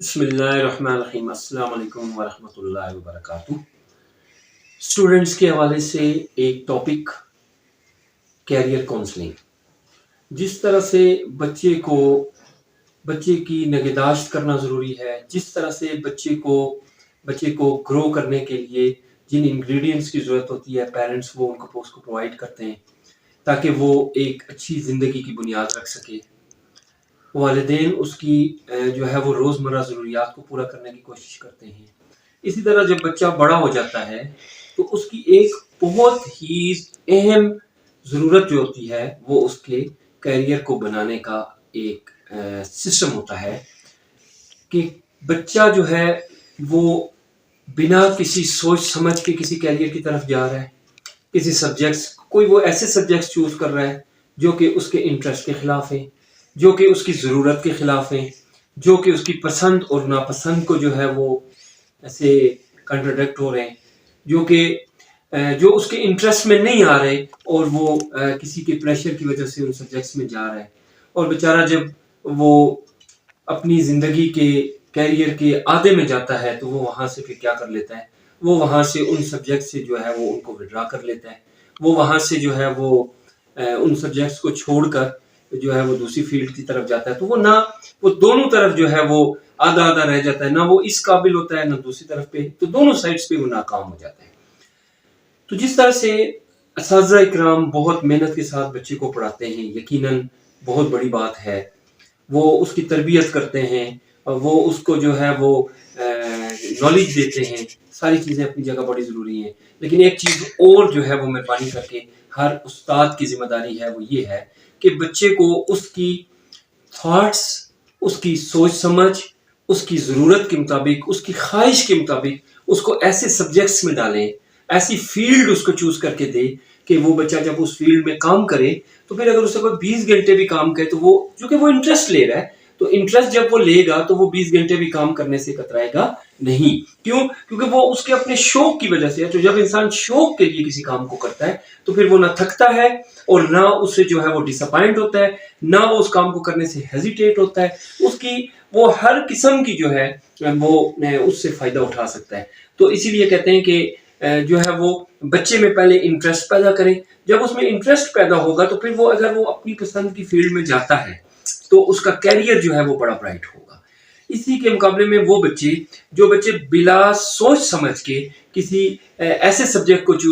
بسم اللہ الرحمن الرحیم۔ السلام علیکم ورحمۃ اللہ وبرکاتہ۔ اسٹوڈنٹس کے حوالے سے ایک ٹاپک کیریئر کاؤنسلنگ، جس طرح سے بچے کی نگہداشت کرنا ضروری ہے، جس طرح سے بچے کو گرو کرنے کے لیے جن انگریڈینٹس کی ضرورت ہوتی ہے پیرنٹس وہ ان کو پرووائڈ کرتے ہیں تاکہ وہ ایک اچھی زندگی کی بنیاد رکھ سکے۔ والدین اس کی جو ہے وہ روزمرہ ضروریات کو پورا کرنے کی کوشش کرتے ہیں۔ اسی طرح جب بچہ بڑا ہو جاتا ہے تو اس کی ایک بہت ہی اہم ضرورت جو ہوتی ہے وہ اس کے کیریئر کو بنانے کا ایک سسٹم ہوتا ہے کہ بچہ جو ہے وہ بنا کسی سوچ سمجھ کے کسی کیریئر کی طرف جا رہا ہے، کسی سبجیکٹس کوئی وہ ایسے سبجیکٹس چوز کر رہا ہے جو کہ اس کے انٹرسٹ کے خلاف ہیں، جو کہ اس کی ضرورت کے خلاف ہیں، جو کہ اس کی پسند اور ناپسند کو جو ہے وہ ایسے کنٹراڈکٹ ہو رہے ہیں، جو اس کے انٹرسٹ میں نہیں آ رہے اور وہ کسی کے پریشر کی وجہ سے ان سبجیکٹس میں جا رہا ہے۔ اور بیچارہ جب وہ اپنی زندگی کے کیریئر کے آدھے میں جاتا ہے تو وہ وہاں سے پھر کیا کر لیتا ہے، وہ وہاں سے ان سبجیکٹ سے جو ہے وہ ان کو وڈرا کر لیتا ہے، وہ وہاں سے جو ہے وہ ان سبجیکٹس کو چھوڑ کر جو ہے وہ دوسری فیلڈ کی طرف جاتا ہے۔ تو وہ دونوں طرف جو ہے وہ آدھا آدھا رہ جاتا ہے، نہ وہ اس قابل ہوتا ہے نہ دوسری طرف پہ، تو دونوں سائڈز پہ وہ ناکام ہو جاتا ہے۔ تو جس طرح سے اساتذہ اکرام بہت محنت کے ساتھ بچے کو پڑھاتے ہیں، یقیناً بہت بڑی بات ہے، وہ اس کی تربیت کرتے ہیں، وہ اس کو جو ہے وہ نالج دیتے ہیں، ساری چیزیں اپنی جگہ بڑی ضروری ہیں، لیکن ایک چیز اور جو ہے وہ مہربانی کر کے ہر استاد کی ذمہ داری ہے، وہ یہ ہے کہ بچے کو اس کی تھاٹس، اس کی سوچ سمجھ، اس کی ضرورت کے مطابق، اس کی خواہش کے مطابق اس کو ایسے سبجیکٹس میں ڈالیں، ایسی فیلڈ اس کو چوز کر کے دے کہ وہ بچہ جب اس فیلڈ میں کام کرے تو پھر اگر اسے کوئی 20 گھنٹے بھی کام کرے تو وہ چونکہ وہ انٹرسٹ لے رہا ہے، تو انٹرسٹ جب وہ لے گا تو وہ 20 گھنٹے بھی کام کرنے سے کترائے گا نہیں۔ کیونکہ وہ اس کے اپنے شوق کی وجہ سے ہے۔ تو جب انسان شوق کے لیے کسی کام کو کرتا ہے تو پھر وہ نہ تھکتا ہے اور نہ اس سے جو ہے وہ ڈس اپوائنٹ ہوتا ہے، نہ وہ اس کام کو کرنے سے ہیزیٹیٹ ہوتا ہے، وہ ہر قسم کی جو ہے وہ اس سے فائدہ اٹھا سکتا ہے۔ تو اسی لیے کہتے ہیں کہ جو ہے وہ بچے میں پہلے انٹرسٹ پیدا کریں، جب اس میں انٹرسٹ پیدا ہوگا تو پھر وہ اگر وہ اپنی پسند کی فیلڈ میں جاتا ہے تو اس کا کیریئر جو ہے وہ بڑا برائٹ ہوگا۔ اسی کے مقابلے میں وہ بچے بلا سوچ سمجھ کے کسی ایسے سبجیکٹ کو چوز